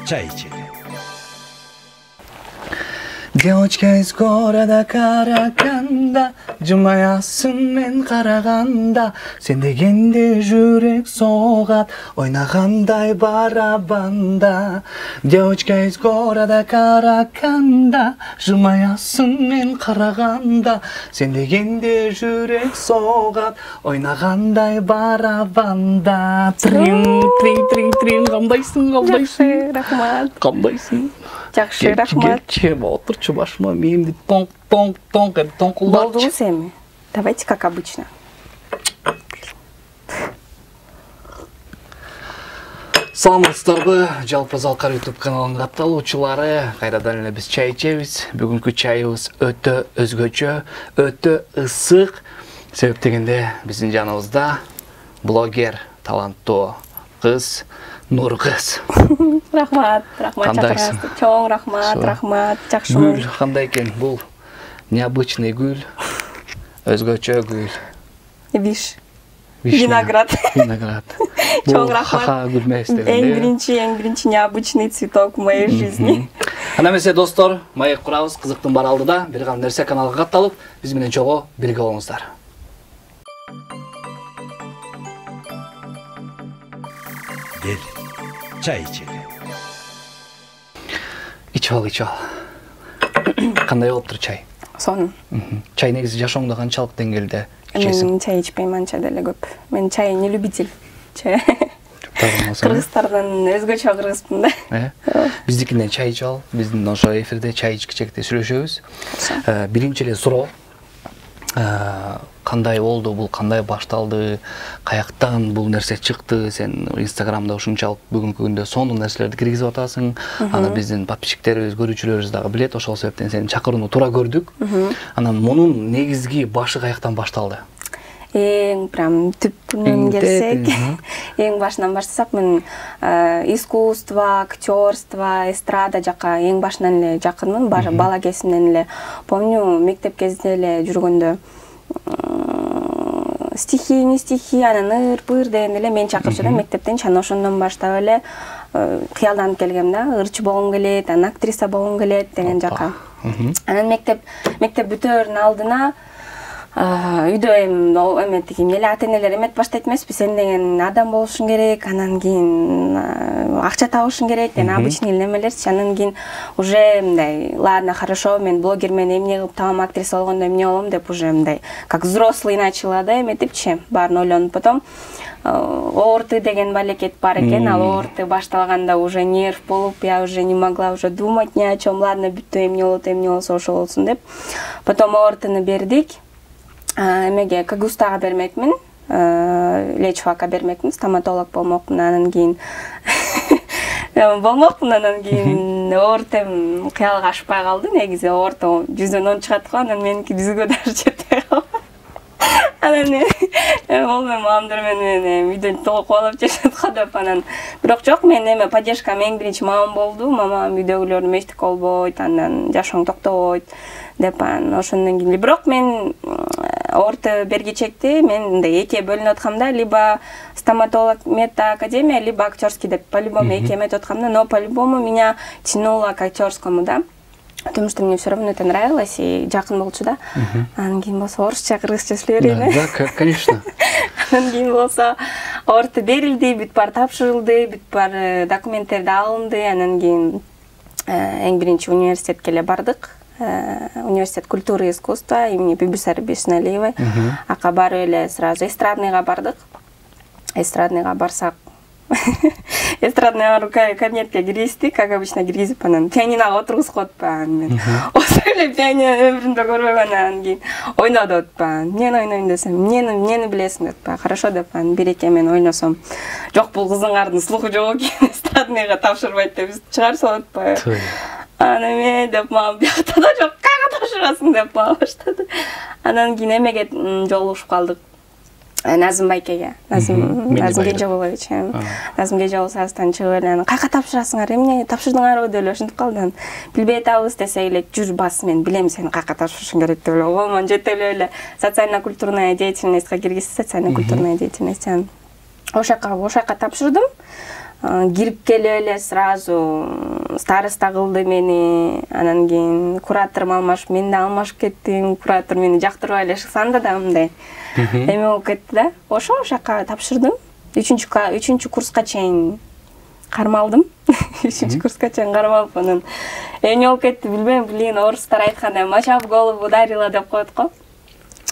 Çay içelim. Девочка из города Караганда, жумаясың мен караганда, сен дегенде жүрек соғат, ойнағандай барабанда. Девочка из города Караганда, жумаясың мен караганда, сен дегенде жүрек соғат, ойнағандай барабанда. Трин, қандайсың? Рахмат. Қандайсың? Жақсы, рахмат. Чем отырчу башыма мейімді тоң құлдатшы. Болды сені. Давайте как обычно. Саламатсыздарбы, Жалпы Залкар YouTube каналының катталуучулары. Кайрадан эле биз чай ичебиз. Бүгүнкү чайыбыз өтө өзгөчө, өтө ысык. Себеп дегенде биздин жаныбызда блогер, таланттуу кыз Нуркыз. Рахмат, чакырасыз. Чоң рахмат, жакшымын. Гүл кандай экен? Бул необычный гүл, өзгөчө гүл. Виш. Виноград. Чоң рахмат. Ха-ха гүлмес дегенде. Эң биринчи необычный цветок в моей жизни. Ана эмесе достор, маек курабыз, кызыктын бар алдыда. Бир гана нерсе каналга катталып, биз менен чогуу бирге болуңуздар. Gelin. Çay içelim. İç al. Kандай болуп тур чай? Сонун. Чай негизи жашооңдо канчалык деңгээлде ичесиң? Мен чай ичпейм анча деле көп. Мен чай не любитель. Чай. Кыргыздардан өзгөчө кыргызмын да. Биздикинен чай ичип ал. Биздин ошо эфирде чай ичкичекте сүйлөшөбүз. Биринчи эле суроо. Кандай болду, бул кандай башталды, каяктан бул нерсе чыкты, сен Инстаграмда ушунчалык бүгүнкү күндө сонун нерселерди киргизип атасың. Аны биздин подписчиктерибиз, көрүүчүлөрүбүз дагы билет, ошол себептен сени чакырууну туура көрдүк. Анан мунун негизги башы каяктан башталды? Эң прям түпүнөн келсек, эң башынан баштасак, мен искусство, актерство, эстрада жака эң башынан эле жакынмын, бала кезимден эле. Помню, мектеп кезинде эле жүргөндө стихи, анан ыр-пыр дегенде эле мен чакырчу да мектептен, чана ошондон баштап эле кыялданып келгем да, ырчы болгум келет, анан актриса болгум келет деген жака. Анан мектеп бүтөөрүнүн алдына үйдө эметигим эле ата-энелер эмет баштайт эмеспи, сен деген адам болушуң керек, анан кийин акча табышың керек деген обычный немелерчи. Анан кийин уже мындай, ладно, хорошо, мен блогермен эмне кылып табам, актриса болгондо эмне болом деп уже мындай как взрослый начала да эметипчи, баарын ойлонуп. Потом ОРТ деген балекет бар экен, ал ОРТ башталганда уже нерв болуп, я уже не могла уже думать ни о чем, ладно, бүттү, эмне болсо ошо болсун деп. Потом ОРТны бердик. Эмеге Кагустага бермекмин, Лечфакка бермекмин, стоматолог болмокмун, анан кийин ортем кыялга ашпай калды. Негизи орто 100дөн 10 чыгат го, анан меники 100гө даже жетпей калды. Анан болбойм, мамдар менен үйдөн кубалап жашат го деп, анан бирок жок, мен эме поддержкам эң биринчи мамам болду. Мамам үйдөгүлөрдүн эчтеке болбойт, анан жашооң токтобойт деп, анан ошондон кийин бирок мен орто бергичекти мен мындай экиге бөлүнүп аткамда, либо стоматолог медакадемия, либо актерский деп, по-любому экиге эметип аткамда, но по-любому меня тянуло к актерскому, да. Потому что мне все равно это нравилось и жакын болчу да. Анан кийин болсо орусча, кыргызча сүйлөй берейин. Да, конечно. Анан кийин болсо орто берилди, бүт бар тапшырылды, бүт бар документтерди алынды. Анан кийин эң биринчи университетке эле бардык. Университет культуры и искусства имени Бибисары Бешналиевой. Ака барып эле сразу эстрадныйга бардык. Эстрадныйга барсак, эстрадный кабинетке киргиздик, как обычно киргизип, анан пианиного отургузуп коюппан мен. Ошо эле пианино өмүрүмдө көрбөгөн, анан кийин ойно деп атпан. Эмнени ойнойм десем, эмнени билесиң деп атпан. Хорошо деп атпан. Бир-эки мен ойносом. Жок, бул кыздыңардын слуху жок экен, эстрадныйга тапшырбайт деп чыгарып салып атпайбы. Анан мен деп, мага биякта да жок, кайга тапшырасың деп мага баштады. Анан кийин эмеге жолугушуп калдык. Назым Байкеге, Назым Кенжеболович. Назым Кенжеболовичтан чыгып эле, кайка тапшырасыңар, эмне тапшырдыңарбы деп эле ошентип калды. Билбей атабыз десе эле, жүр бас, мен билем сени кайка тапшырышың керек деп эле. Болмон жетип эле социально-культурная деятельностька киргизди, социально-культурная деятельность. Ошакка тапшырдым. кирип келип эле сразу староста кылды мени, анан кийин кураторум алмашып, мен да алмашып кеттим, куратор мени жактырбай эле шыксанда да мындай эме болуп кетти да. Ошо жака тапшырдым. 3 курска чейин кармалдым. 3 курска чейин кармалып, анан эмне болуп кетти билбейм, блин, орустар айткандай мача в голову ударила деп коет го.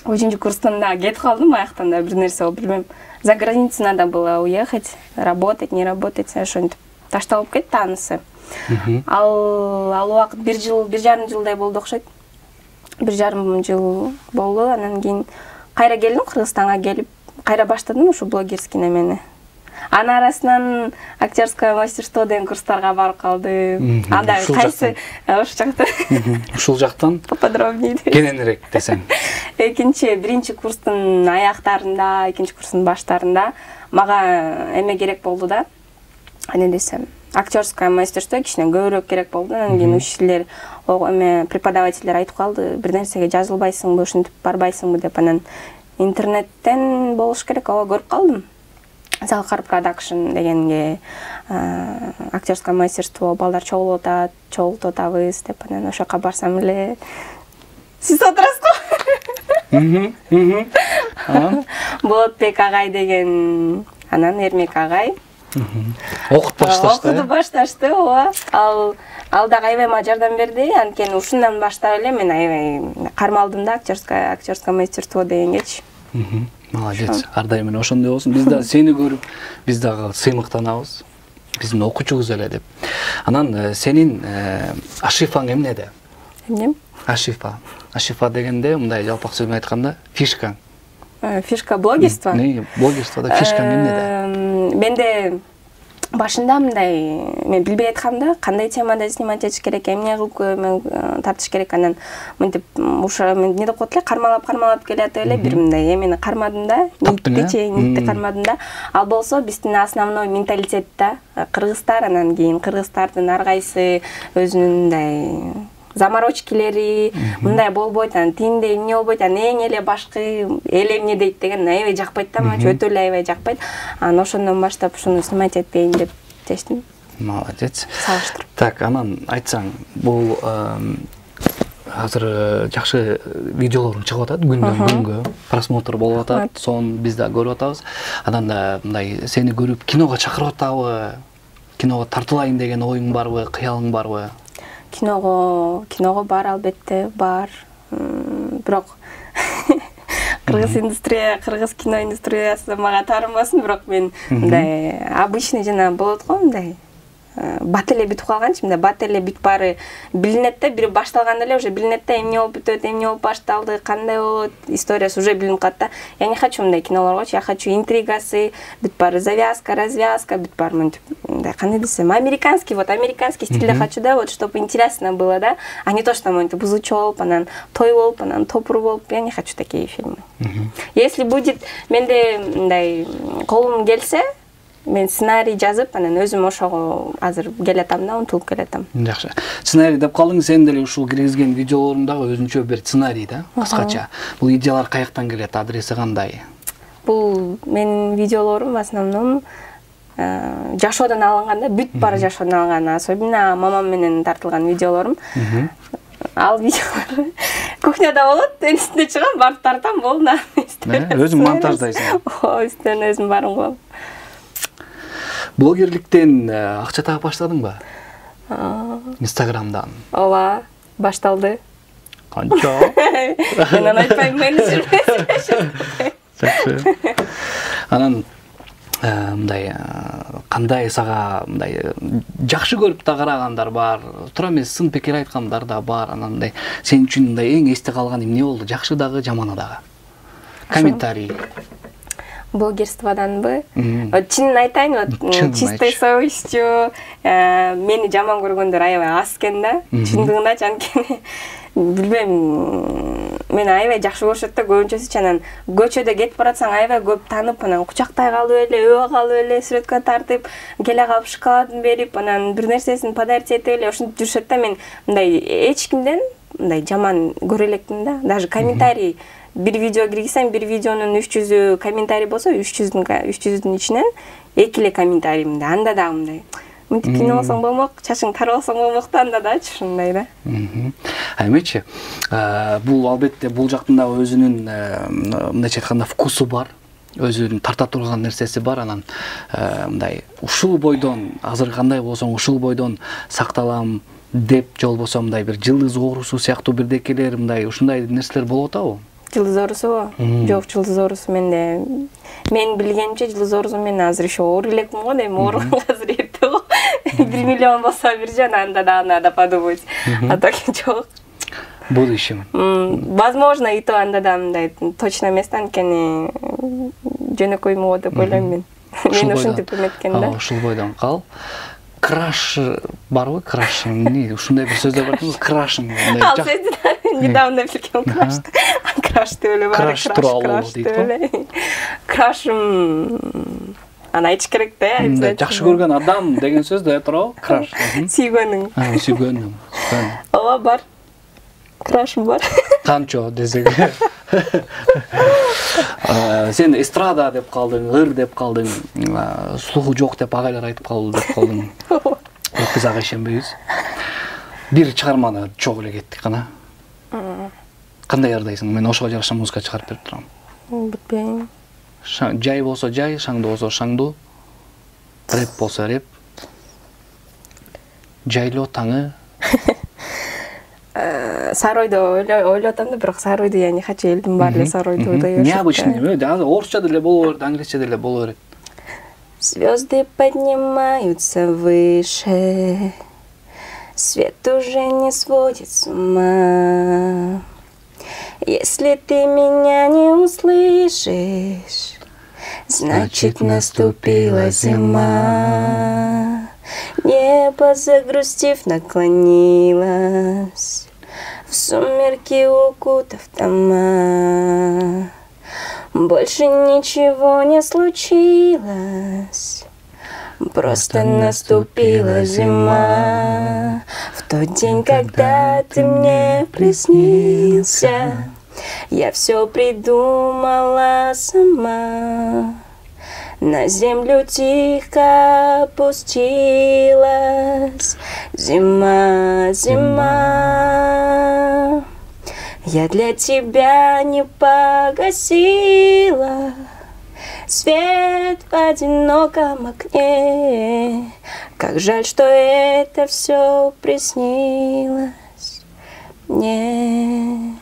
3 курстан да кетип калдым, аяктан да бир нерсе болуп, билбейм. За границу надо было уехать, работать, не работать, ошентип ташталып кетти анысы. Ал убакыт 1,5 жылдай болду окшойт. 1,5 жыл болду, анан кийин кайра келдим, Кыргызстанга келип, кайра баштадым ушу блогерский немени. Анын арасынан актерское мастерство деген курстарга барып калдым. Анда кайсы ошол жакта. Ушул жактан поподробнее кененирээк десең. Биринчи курстун аяктарында, экинчи курстун баштарында мага эме керек болду да. Эне десем, актерское мастерство кичине көбүрөөк керек болду. Анан кийин учителер, эме преподавательдер айтып калды, бир нерсеге жазылбайсыңбы, ушинтип барбайсыңбы деп. Анан интернеттен болуш керек, ооба көрүп калдым. Залкар продакшн дегенге актерское мастерство балдар чогултуп атабыз деп, анан ошока барсам эле сиз отурасызбы? Болотбек агай деген, анан Эрмек агай окутуп башташты, ооба. Ал дагы аябай мага жардам берди. Анткени ушундан баштап эле мен аябай кармалдым да актерское мастерство дегенгечи. Молодец. Ар дайым ошондой болсун. Биз да сени көрүп, биз дагы сыймыктанабыз. Биздин окуучубуз эле деп. Анан сенин ашифаң эмнеде? Эмне? Ашифа дегенде мындай жалпак сөз менен айтканда фишкаң. Фишка блогерство? Блогерствода фишкаң эмнеде? Менде башында мындай, мен билбей айткамда, кандай темада снимать этиш керек, эмне кылып тартыш керек, анан мынтип ушу мен эмне деп коет эле, кармалап келатып эле бир мындай эмени кармадым да, нитти кармадым да. Ал болсо биздин основной менталитет да, кыргыздар, анан кийин кыргыздардын ар кайсы өзүнүн мындай заморочкилери, мындай болбойт, анан тиндей эмне болбойт, анан эң эле башкы эл эмне дейт деген аябай жакпайт да, мага өтө эле аябай жакпайт. Анан ошондон баштап ушуну снимать этпейин деп чечтим. Молодец. Салыштырып. Так, анан айтсаң, бул азыр жакшы видеолорун чыгып атат, күндөн күнгө просмотр болуп атат, сонун биз да көрүп атабыз. Анан да мындай сени көрүп киного чакырып атабы, киного тартылайын деген оюң барбы, кыялың барбы? Киного бар, албетте бар. Бирок кыргыз кино индустриясы мага таарынбасын, бирок мен мындай обычный жана болот го, мындай бат эле бүтүп калганчы, мындай бат эле бүт баары билинет да, бири башталганда эле уже билинет да, эмне болуп бүтөт, эмне болуп башталды, кандай болот, историясы уже билинип калат да. Я не хочу мындай кинолоргочу, я хочу интригасы, бүт баары завязка, развязка, бүт баары мынтип, мындай кандай десем, американский стилде хочу да, вот чтобы интересно было, да, а не то, что мынтип бузучу болуп, анан той болуп, анан топур болуп, я не хочу такие фильмы. Если будет менде мындай колум келсе, мен сценарий жазып, анан өзүм ошого азыр келатам да, умтулуп келатам. Жакшы. Сценарий деп калдың, сен деле ушул киргизген видеолоруңдагы өзүнчө бир сценарий да, кыскача. Бул идеялар каяктан келет, адреси кандай? Бул менин видеолорум в основном жашоодон алынган да, бүт баары жашоодон алынган, особенно мамам менен тартылган видеолорум. Ал видеолор кухняда болот, үстүнө чыгам, барып тартам, болду. Өзүң монтаждайсың. Үстүнө өзүм барым коем. Блогерликтен акча таап баштадыңбы? Инстаграмдан. Ооба, башталды. Канча? Мен аны айтпайм, менеджер. Жакшы. Анан мындай кандай сага мындай жакшы көрүп да карагандар бар, туура эмес сын пикир айткандар да бар. Анан мындай сен үчүн мындай эң эсте калган эмне болду? Жакшы дагы, жаманы дагы. Комментарий. Блогерстводанбы? Чынын айтайын, чистой совестью мени жаман көргөндөр аябай аз экен да. Чындыгындачы, анткени билбейм, мени аябай жакшы көрүшөт да көбүнчөсү. Анан көчөдө кетип баратсаң аябай көп таанып, анан кучактай калып эле, өбө калып эле, сүрөткө тартып, келе калып шоколадын берип, анан бир нерсесин подарить этип эле ошентип жүрүшөт да. Мен мындай эч кимден мындай жаман көрө электим да. Даже комментарий бир видео киргизсем, бир видеонун 300 комментарий болсо, 300-дün ичинен 2 эле комментарий мындай, анда да мындай. Мынтип кине болсоң болмок, чачың тар болсоң болмок да, анда дачы ушундай да. Эмечи, бул албетте бул жактын дагы өзүнүн мындайча айтканда вкусу бар. Өзүнүн тарта турган нерсеси бар, анан мындай ушул бойдон азыр кандай болсоң ушул бойдон сакталам деп же болбосо мындай бир жылдыз оорусу сыяктуу бирдекелер мындай ушундай нерселер болуп атабы? Жылдыз оорусубу? Жок, жылдыз оорусу менде. Мен билгенимче жылдыз оорусу мен азыр еще ооруп элекмин го, эми ооруганга азыр эрте го. 1 миллион болсо бир жөн, анда да надо подумать. А так жок. Будущем. Возможно, и то анда да мындай точно эмес да, анткени жөнөкөймү го деп ойлойм мен. Мен ушинтип эметкен да. Ушул бойдон кал. Краш барбы? Краш эмне? Ушундай бир сөздөр бар. Крашың мындай жак. Ал сөздү недавно билгем, краш. Краш деп эле бар. Краш тууралуу дейт го. Крашым аны айтыш керек да, обязательно. Жакшы көргөн адам деген сөз да туурабы? Краш. Сүйгөнүң. Сүйгөнүң. Ооба бар. Крашым бар. Канчо десең. Сен эстрада деп калдың, ыр деп калдың, слуху жок деп агайлар айтып калды деп калдың. Биз ага ишенбейбиз. Бир чыгарманы чогуу эле кеттик кана. Кандай ырдайсың? Мен ошого жараша музыка чыгарып берип турам. Билбейм. Жай болсо жай, шаңдуу болсо шаңдуу. Рэп болсо рэп. Жайлоо таңы. Саройду ойлотом да, бирок Саройду я не хочу, элдин баары эле Саройду ойлой. Необычно, азыр орусча деле боло берет, англисче деле боло берет. Звезды поднимаются выше, свет уже не сводит с ума. Если ты меня не услышишь, значит наступила зима. Небо, загрустив, наклонилось, в сумерки укутав дома. Больше ничего не случилось, просто наступила зима. В тот день, когда ты мне приснился, я все придумала сама. На землю тихо опустилась зима, зима. Я для тебя не погасила свет в одиноком окне. Как жаль, что это все приснилось мне.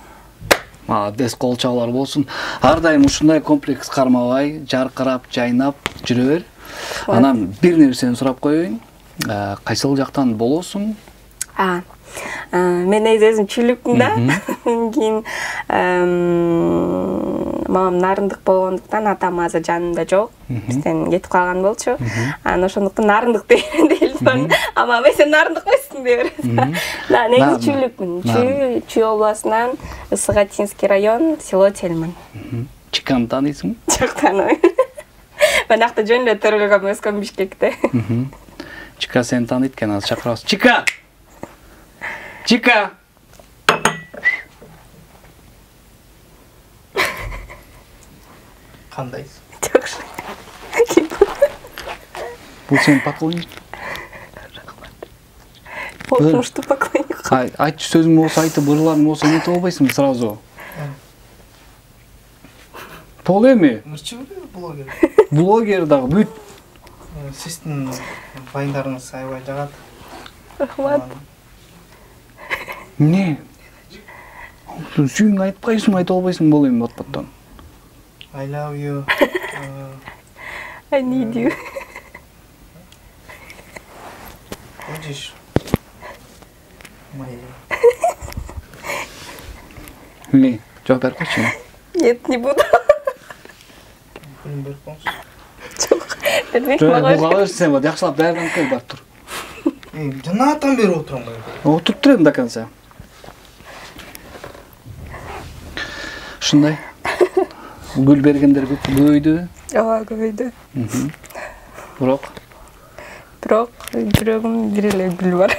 Дес кол чабуулар болсун. Ар дайым ушундай комплекс кармабай, жаркырап, жайнап жүрө бер. Анан бир нерсени сурап коеюн. Кайсыл жактан болосуң? Мен өзүм чүлүкмүн да. Кийин мамам нарындык болгондуктан атам азыр жанымда жок. Бизден кетип калган болчу. Анан ошондуктан нарындык дейм. Ама мен нарындык эмесмин деп берет. Негизи чүлүкмүн. Чүй областынан Ысык-Атинский район, село Тельман. Чиканы таанысыңбы? Жок, тааныбайм. Мен акта жөн эле төрөлгөм, өскөм Бишкекте. Чика сени тааныйт экен, азыр чакырабыз. Чика! Чика! Кандайсың? Жакшы. Бул сенин поклонник? Окумуштуу поклонник. Айтчы сөзүң болсо айтып, ырларың болсо нетип албайсыңбы сразу? Пол эми? Блогер. Блогер дагы бүт. Сиздин байындарыңыз аябай жагат. Рахмат. Не? Сүйүң айтпайсың, айта албайсың болу эми бат-баттан. I love you. I need you. Будешь моей. Не, жооп берип койчу. Нет, не буду. Күнүм берип коңуз. Жок. Бермек Бул багаж. калыш сен бар, жакшылап даярданып кел, барып тур. Жанаатан бери отурам го. Отуруп тур эми до конца. Ушундай. Гүл бергендер көбөйдү. Ооба, көбөйдү. Бирок жүрөгүм бир эле гүл бар.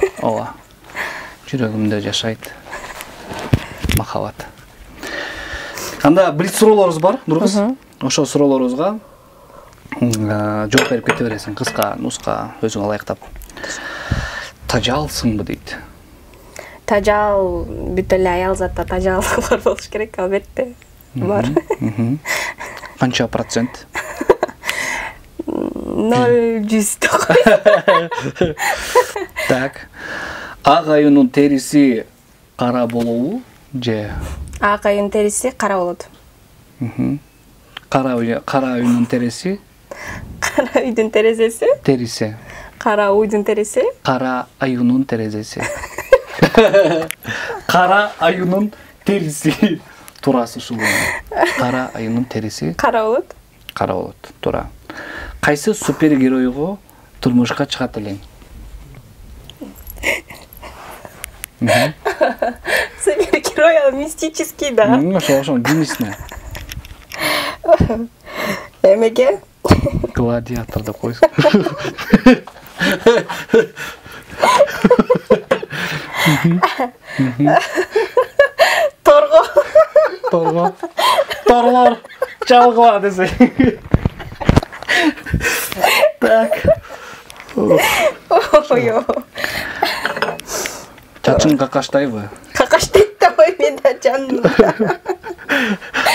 Анда блиц суроолорубуз бар, Нургыз. Ошол суроолорубузга жооп берип кете бересиң, кыска, нуска, өзүңө ылайыктап. Тажалсыңбы дейт. Тажал бүт эле аял затта тажалуулар болуш керек, албетте. Бар. Канча процент? 0,100. Так. Ак аюунун териси кара болобу же? Ак аюунун териси кара болот. Кара аюунун териси? Кара үйдүн терезеси? Териси. Кара уйдун териси? Кара аюунун терезеси. Кара аюунун териси. Турасы ушул. Кара аюунун териси? Кара болот. Кара болот. Туура. Кайсы супергеройго турмушка чыгат элең? Супергерой ал мистический, да. Ошо жинисне. Эмеге? Гладиатор деп койсун. Торго. Торлор чалгыла десе. Так. Ой. Чачың какаштайбы? Какаштайт да ой, мен да жаным.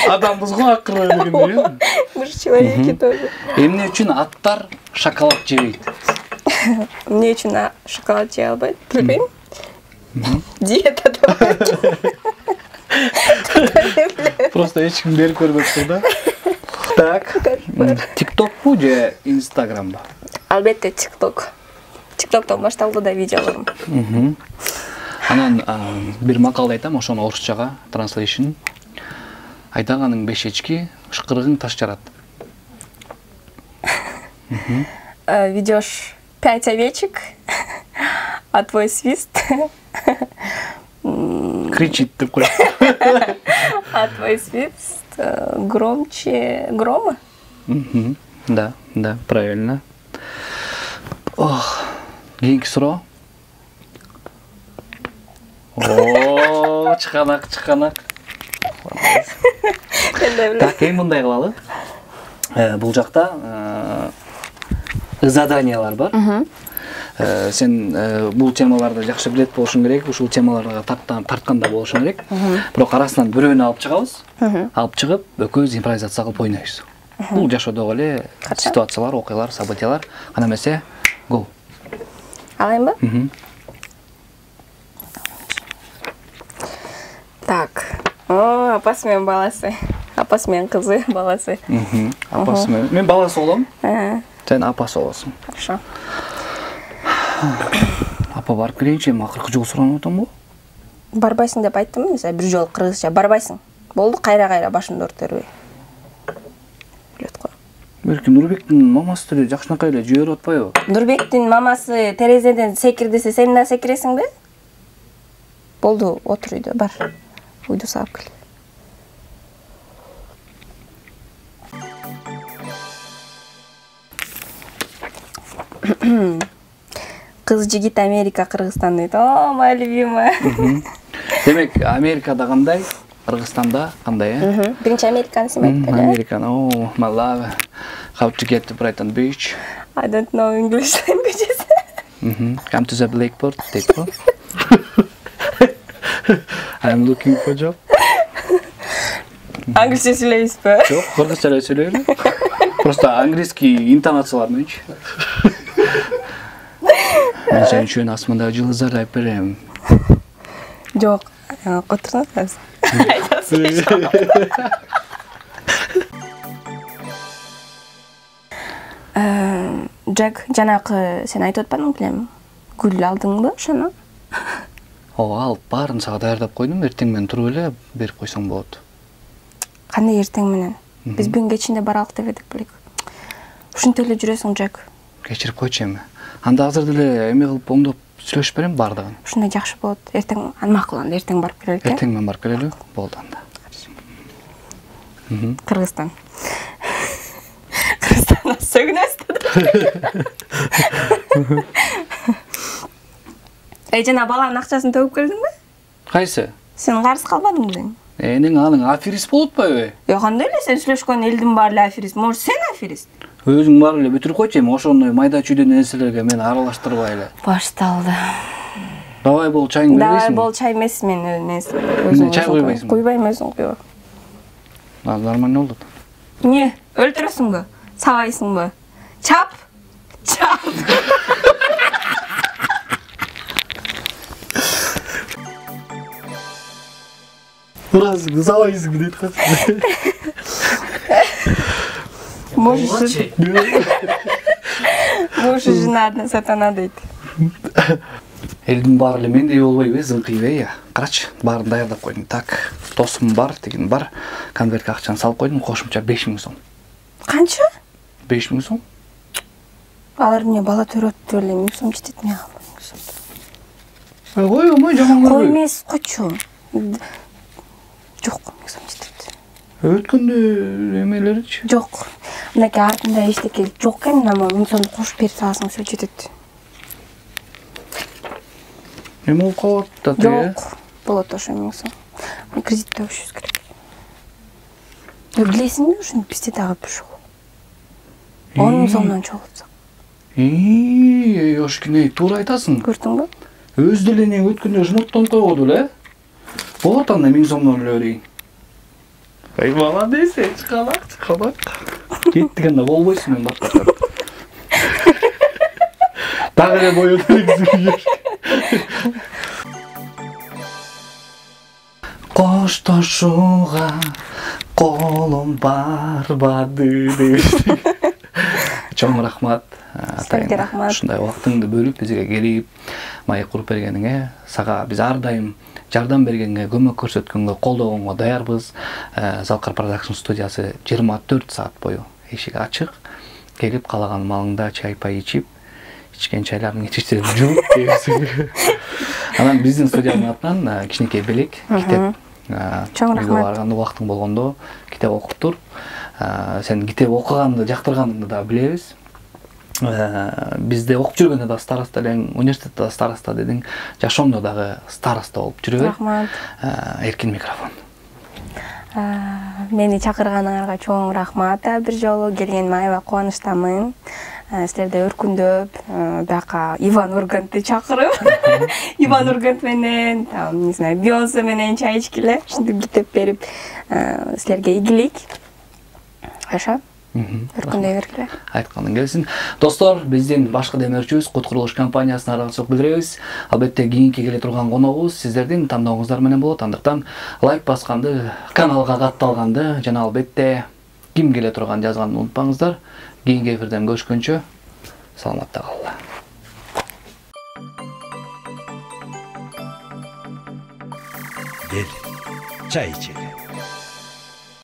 Адамбыз го акыры дегенде. Мы же человеки тоже. Эмне үчүн аттар шоколад жебейт? Эмне үчүн шоколад жей албайт? Билбейм. Диета да. Просто эч ким берип көрбөптүр да. Так. TikTokпу же Instagramбы? Албетте TikTok. TikToктон башталды да видеолорум. Анан бир макалды айтам, ошону орусчага translation. Айдаганың бешечки, ышкырыгың таш жарат. Ведёшь 5 овечек, а твой свист кричит деп коет. А твой свист громче грома? Да, правильно. Ох, кийинки суроо. О, чыканак. Так, эми мындай кылалы. Бул жакта заданиялар бар. Сен бул темаларды жакшы билет болушуң керек, ушул темаларга тартканда болушуң керек. Бирок арасынан бирөөнү алып чыгабыз. Алып чыгып, экөөбүз импровизация кылып ойнойбуз. Бул жашоодогу эле ситуациялар, окуялар, событиялар. Ана эмесе, гол. Алайынбы? Так. О, апасы менен баласы. Апасы менен кызы, баласы. Апасы менен. Мен баласы болом. Сен апасы болосуң. Хорошо. Апа барып келейинчи, акыркы жолу суранып атамбы? Барбайсың деп айттым, мисалы бир жолу кыргызча барбайсың. Болду, кайра башыңды ұрып бербей. Билет кой. Берким Нурбектин мамасы деле жакшынакай эле жиберип атпайбы? Нурбектин мамасы терезеден секир десе, сен да секиресиңби? Болду, отур үйдө, бар. Uydu sağıp gel. Kız жигит Америка, Кыргызстан дейт. О, моя любимая. Демек, Америкада кандай, Кыргызстанда кандай, э? Биринчи Американы сен айтып беле. American, oh, my love. How to get to Brighton Beach? I don't know English languages. Come to the Blackboard, take one. I'm looking for a job. Англисче сүйлөйсүзбү? Жок, кыргызча эле сүйлөйлү. Просто английский интонациялар менчи. Мен сен үчүн асмандагы жылдыздарды айтып берем. Жок, отурсаңыз. Джек, жанакы сен айтып атпадың белем? Гүл алдыңбы ошону? Ооба, алып баарын сага даярдап койдум, эртең менен туруп эле берип койсоң болот. Кандай эртең менен? Биз бүгүн кечинде баралык деп эдик белек. Ушинтип эле жүрөсүң, Джек. Кечирип койчу эми. Анда азыр деле эме кылып оңдоп сүйлөшүп берем бардыгын. Ушундай жакшы болот. Эртең макул, анда эртең барып келелик. Эртең менен барып келели, болду анда. Кыргызстан. Кыргызстан сөгүнөсү. Жана баланын акчасын төгүп келдиңби? Кайсы? Сен карыз калбадың белең? Энең аның аферист болуп атпайбы? Кандай эле сен сүйлөшкөн элдин баары эле аферист? Может, сен аферист? Өзүң бар эле бүтүрүп койчу эми ошондой майда чүйдө нерселерге мени аралаштырбай эле. Башталды. Давай бол чайыңды Давай бербейсиңби? бол чай эмес, мен Эмне, чай куйбайсыңбы? Куйбайм, өзүң куйба. Нормально болду. Не, өлтүрөсүңбү? Сабайсыңбы? Чап! Чап! Урасың, сабайсың дейт качты. Можешь жена сатана дейт. Элдин баары эле мендей болбойбу, зыңкыйбы я. Карачы, баарын даярдап койдум. Так, тосум бар, деген бар. Конвертке акчаны салып койдум, кошумча 5000 сом. Канча? 5000 сом? Алар эмне бала төрөттү эле 1000 сом жетет мен. Ой, жаман Кой көрбөй. эмес, койчу. Жок, 1000 сом жетет. Өткөндө эмелеричи? Жок. Мынакей артында эчтеке жок экен, ама 1000 сомду кошуп берип салсаң все жетет. Эме болуп калат да тиги? Жок. Болот ошо 1000 сом. Кредит төшүш керек. Билесиңби, ушуну бизде дагы бир жол. 10 000 сомдон чогултсак. Ошкине туура айтасың. Көрдүңбү? Өз деле өткөндө жмоттон койгоду эле. Болот анда 1000 сомдон эле берейин. Ай молодец, чыкалак. Кеттик анда болбойсуң мен баштап. Дагы эле боёп элексиң. Коштошууга колум барбады деп. Чоң рахмат. Силерге рахмат. Ушундай убактыңды бөлүп бизге келип, маек куруп бергениңе, сага биз ар дайым жардам бергенге, көмөк көрсөткөнгө, колдогонго даярбыз. Залкар Продакшн студиясы 24 саат бою эшиги ачык. Келип каалаган маалыңда чай пай ичип, ичкен чайлардын ичиштерин жууп берсең. Анан биздин студиянын атынан кичинекей белек, китеп. Чоң рахмат. Барганда убактың болгондо китеп окуп тур. Сен китеп окуганды жактырганыңды да билебиз. Бизде окуп жүргөндө да староста элең, университетте да староста дедиң, жашооңдо дагы староста болуп жүрө бер. Рахмат. Эркин микрофон. Мени чакырганыңарга чоң рахмат. Бир жолу келгениме аябай кубанычтамын. Силерде өркүндөп, бияка Иван Ургантты чакырып, Иван Ургант менен, не знаю, Бейонсе менен чай ичкиле, ушинтип китеп берип, силерге ийгилик. Ошо. Өркүндөй бергиле. Айтканың келсин. Достор, биздин башкы демөөрчүбүз Кут Курулуш компаниясына ыраазычылык билдиребиз. Албетте кийинки келе турган коногубуз сиздердин тандооңуздар менен болот. Андыктан лайк басканды, каналга катталганды жана албетте ким келе турган жазганды унутпаңыздар. Кийинки эфирден көрүшкөнчө саламатта калыңlar. Gel, çay içelim.